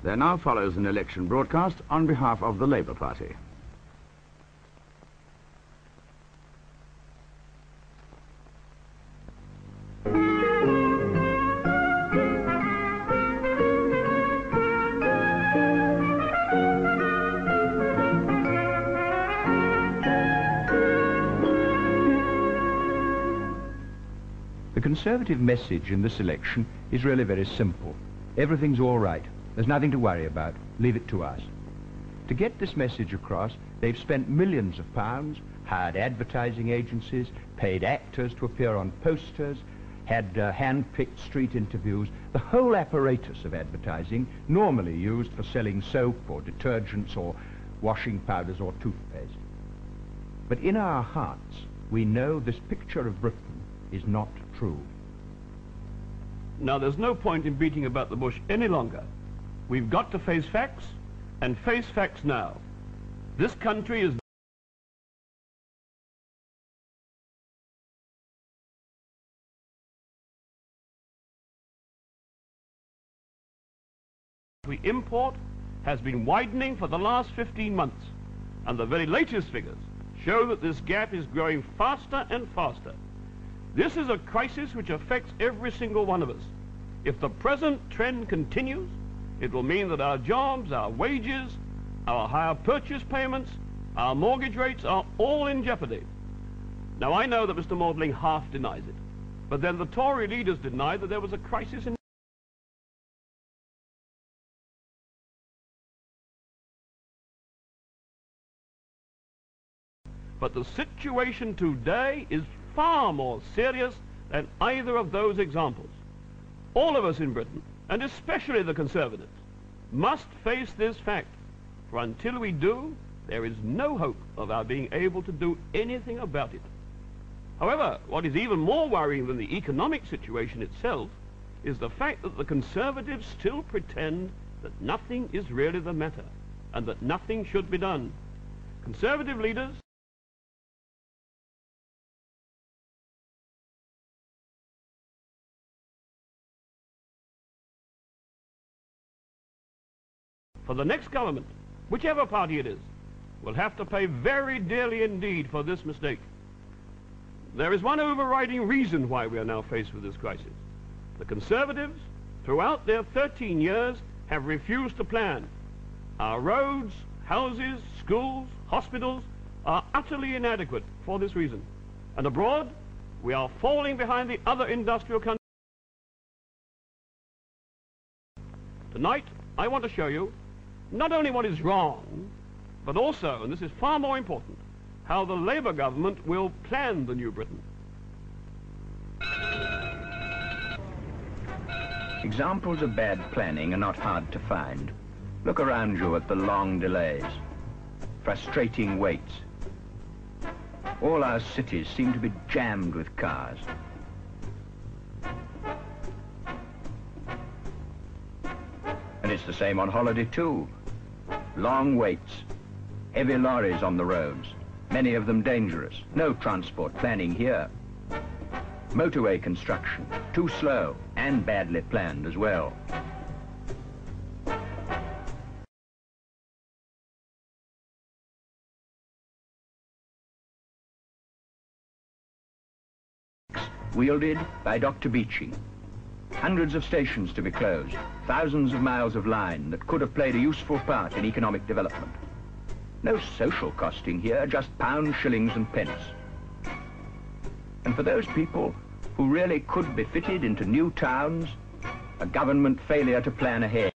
There now follows an election broadcast on behalf of the Labour Party. The Conservative message in this election is really very simple. Everything's all right. There's nothing to worry about. Leave it to us. To get this message across, they've spent millions of pounds, hired advertising agencies, paid actors to appear on posters, had hand-picked street interviews, the whole apparatus of advertising normally used for selling soap or detergents or washing powders or toothpaste. But in our hearts, we know this picture of Britain is not true. Now, there's no point in beating about the bush any longer. We've got to face facts, and face facts now. This country is we import has been widening for the last 15 months, and the very latest figures show that this gap is growing faster and faster. This is a crisis which affects every single one of us. If the present trend continues, it will mean that our jobs, our wages, our higher purchase payments, our mortgage rates are all in jeopardy. Now, I know that Mr. Maudling half denies it, but then the Tory leaders denied that there was a crisis in But the situation today is far more serious than either of those examples. All of us in Britain, and especially the Conservatives, must face this fact, for until we do, there is no hope of our being able to do anything about it. However, what is even more worrying than the economic situation itself is the fact that the Conservatives still pretend that nothing is really the matter and that nothing should be done. Conservative leaders for the next government, whichever party it is, will have to pay very dearly indeed for this mistake. There is one overriding reason why we are now faced with this crisis. The Conservatives, throughout their 13 years, have refused to plan. Our roads, houses, schools, hospitals are utterly inadequate for this reason. And abroad, we are falling behind the other industrial countries. Tonight, I want to show you not only what is wrong, but also, and this is far more important, how the Labour government will plan the new Britain. Examples of bad planning are not hard to find. Look around you at the long delays, frustrating waits. All our cities seem to be jammed with cars. And it's the same on holiday too. Long waits, heavy lorries on the roads, many of them dangerous. No transport planning here. Motorway construction, too slow and badly planned as well. Wielded by Dr. Beeching. Hundreds of stations to be closed, thousands of miles of line that could have played a useful part in economic development. No social costing here, just pounds, shillings and pence. And for those people who really could be fitted into new towns, a government failure to plan ahead.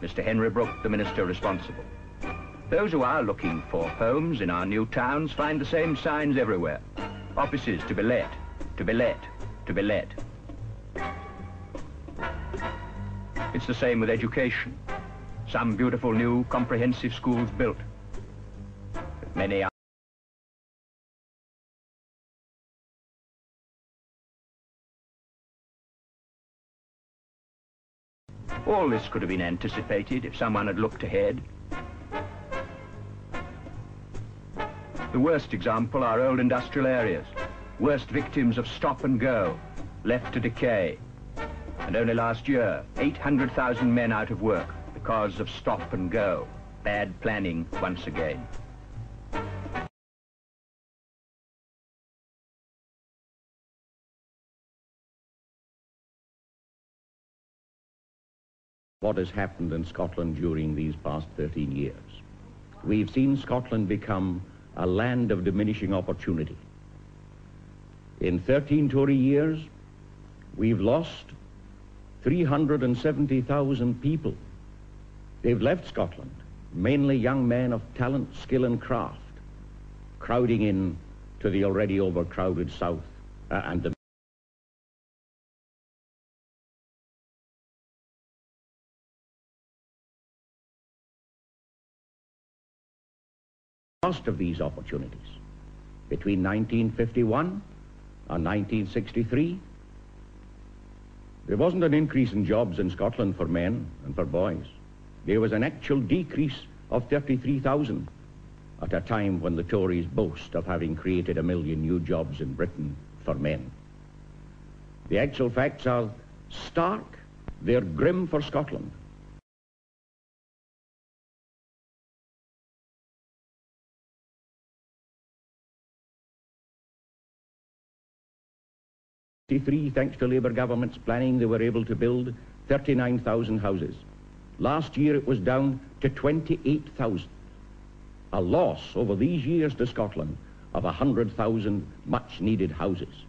Mr. Henry Brooke, the minister responsible. Those who are looking for homes in our new towns find the same signs everywhere. Offices to be let, to be let, to be let. It's the same with education. Some beautiful new comprehensive schools built. But many are. All this could have been anticipated if someone had looked ahead. The worst example are old industrial areas, worst victims of stop and go, left to decay. And only last year, 800,000 men out of work because of stop and go. Bad planning once again. What has happened in Scotland during these past 13 years? We've seen Scotland become a land of diminishing opportunity. In 13 Tory years, we've lost 370,000 people. They've left Scotland, mainly young men of talent, skill and craft, crowding in to the already overcrowded south and the lost of these opportunities. Between 1951 and 1963, there wasn't an increase in jobs in Scotland for men and for boys. There was an actual decrease of 33,000 at a time when the Tories boast of having created 1 million new jobs in Britain for men. The actual facts are stark, they're grim for Scotland. Thanks to Labour government's planning, they were able to build 39,000 houses. Last year it was down to 28,000. A loss over these years to Scotland of 100,000 much-needed houses.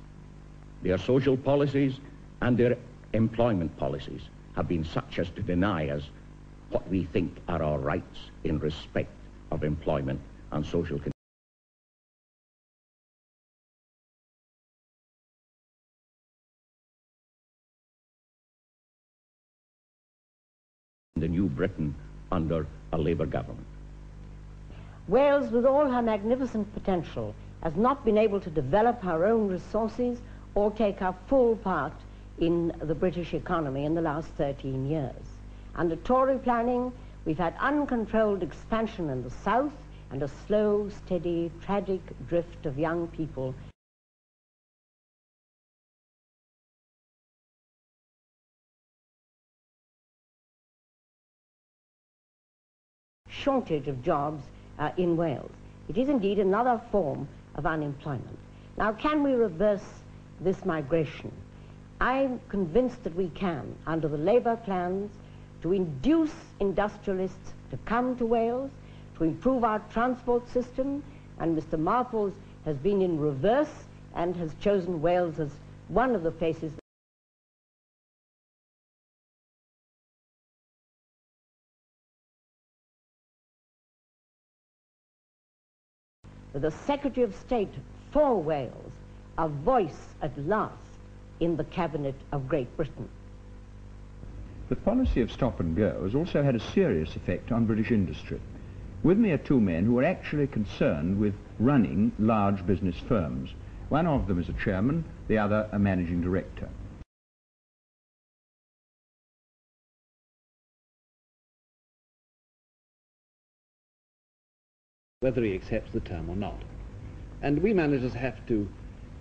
Their social policies and their employment policies have been such as to deny us what we think are our rights in respect of employment and social conditions. The new Britain under a Labour government. Wales, with all her magnificent potential, has not been able to develop her own resources or take her full part in the British economy in the last 13 years. Under Tory planning, we've had uncontrolled expansion in the south and a slow, steady, tragic drift of young people shortage of jobs in Wales. It is indeed another form of unemployment. Now, can we reverse this migration? I'm convinced that we can, under the Labour plans, to induce industrialists to come to Wales, to improve our transport system, and Mr. Marples has been in reverse and has chosen Wales as one of the places the Secretary of State for Wales, a voice at last in the cabinet of Great Britain. The policy of stop and go has also had a serious effect on British industry. With me are two men who are actually concerned with running large business firms. One of them is a chairman, the other a managing director. Whether he accepts the term or not. And we managers have to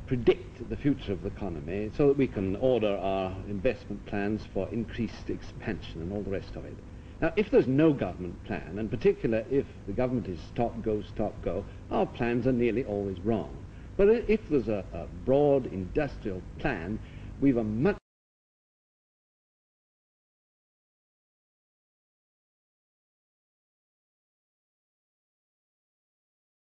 predict the future of the economy so that we can order our investment plans for increased expansion and all the rest of it. Now, if there's no government plan, and particularly if the government is stop, go, our plans are nearly always wrong. But if there's a broad industrial plan, we've a much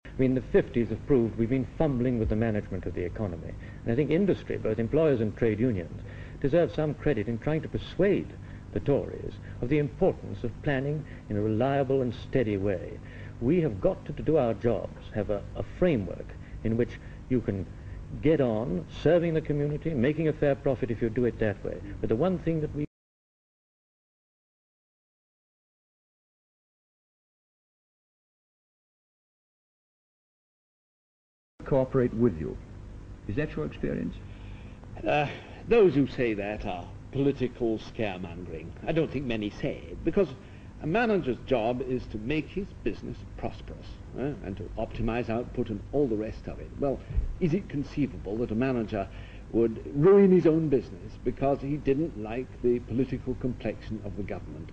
I mean, the 50s have proved we've been fumbling with the management of the economy. And I think industry, both employers and trade unions, deserve some credit in trying to persuade the Tories of the importance of planning in a reliable and steady way. We have got to do our jobs, have a framework in which you can get on serving the community, making a fair profit if you do it that way. But the one thing that we cooperate with you. Is that your experience? Those who say that are political scaremongering. I don't think many say it, because A manager's job is to make his business prosperous and to optimize output and all the rest of it. Well, is it conceivable that a manager would ruin his own business because he didn't like the political complexion of the government?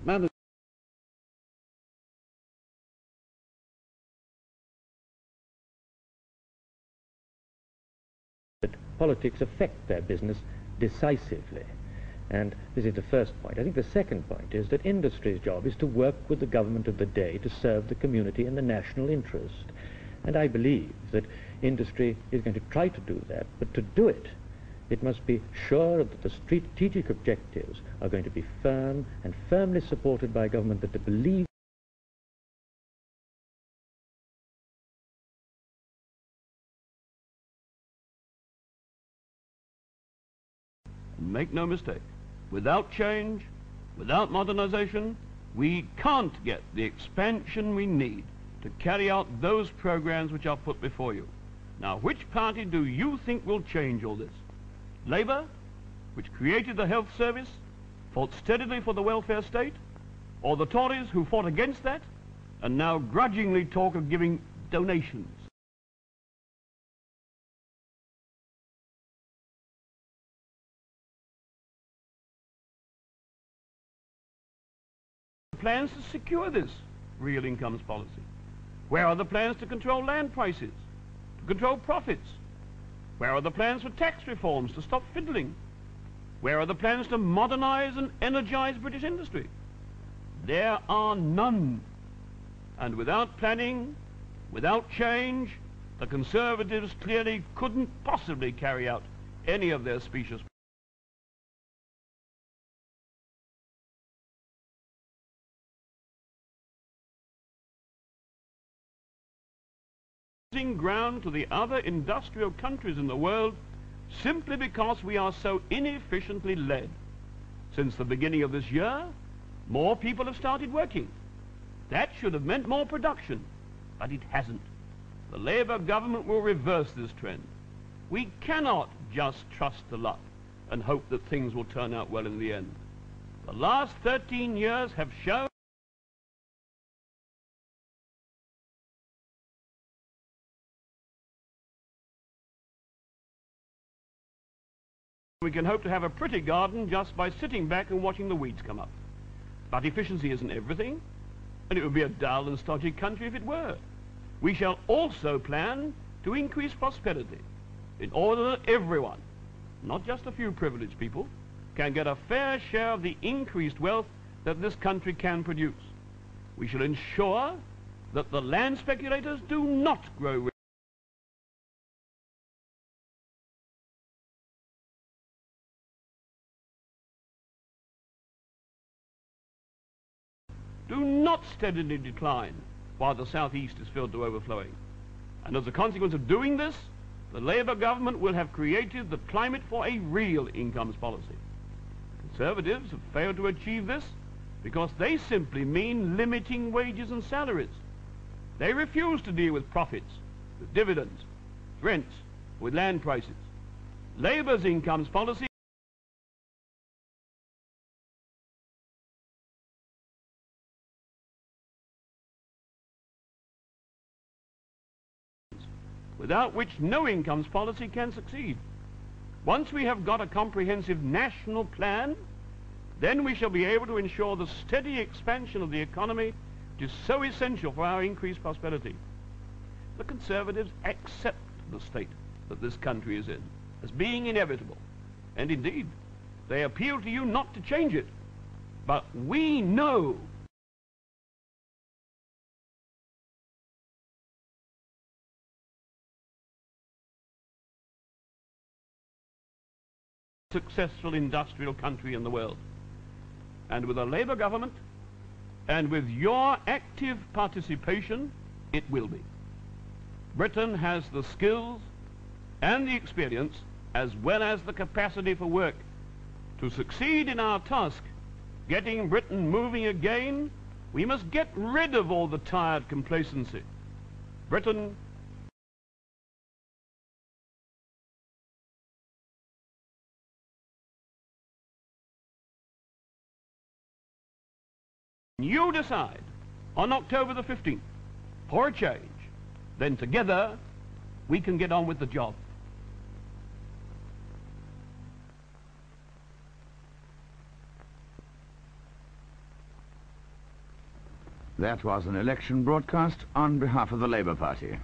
That politics affect their business decisively. And this is the first point. I think the second point is that industry's job is to work with the government of the day to serve the community in the national interest. And I believe that industry is going to try to do that, but to do it, it must be sure that the strategic objectives are going to be firm and firmly supported by government, that they believe Make no mistake, without change, without modernization, we can't get the expansion we need to carry out those programs which are put before you. Now, which party do you think will change all this? Labour, which created the health service, fought steadily for the welfare state, or the Tories, who fought against that and now grudgingly talk of giving donations? Plans to secure this real incomes policy? Where are the plans to control land prices, to control profits? Where are the plans for tax reforms to stop fiddling? Where are the plans to modernize and energize British industry? There are none. And without planning, without change, the Conservatives clearly couldn't possibly carry out any of their specious ground to the other industrial countries in the world simply because we are so inefficiently led. Since the beginning of this year, more people have started working. That should have meant more production, but it hasn't. The Labour government will reverse this trend. We cannot just trust to luck and hope that things will turn out well in the end. The last 13 years have shown we can hope to have a pretty garden just by sitting back and watching the weeds come up. But efficiency isn't everything, and it would be a dull and stodgy country if it were. We shall also plan to increase prosperity in order that everyone, not just a few privileged people, can get a fair share of the increased wealth that this country can produce. We shall ensure that the land speculators do not grow rich. Do not steadily decline while the southeast is filled to overflowing. And as a consequence of doing this, the Labour government will have created the climate for a real incomes policy. The Conservatives have failed to achieve this because they simply mean limiting wages and salaries. They refuse to deal with profits, with dividends, with rents, with land prices. Labour's incomes policy without which no incomes policy can succeed. Once we have got a comprehensive national plan, then we shall be able to ensure the steady expansion of the economy which is so essential for our increased prosperity. The Conservatives accept the state that this country is in as being inevitable, and indeed they appeal to you not to change it. But we know successful industrial country in the world. And with a Labour government, and with your active participation, it will be. Britain has the skills and the experience, as well as the capacity for work, to succeed in our task, getting Britain moving again. We must get rid of all the tired complacency. Britain you decide on October the 15th for a change, then together we can get on with the job. That was an election broadcast on behalf of the Labour Party.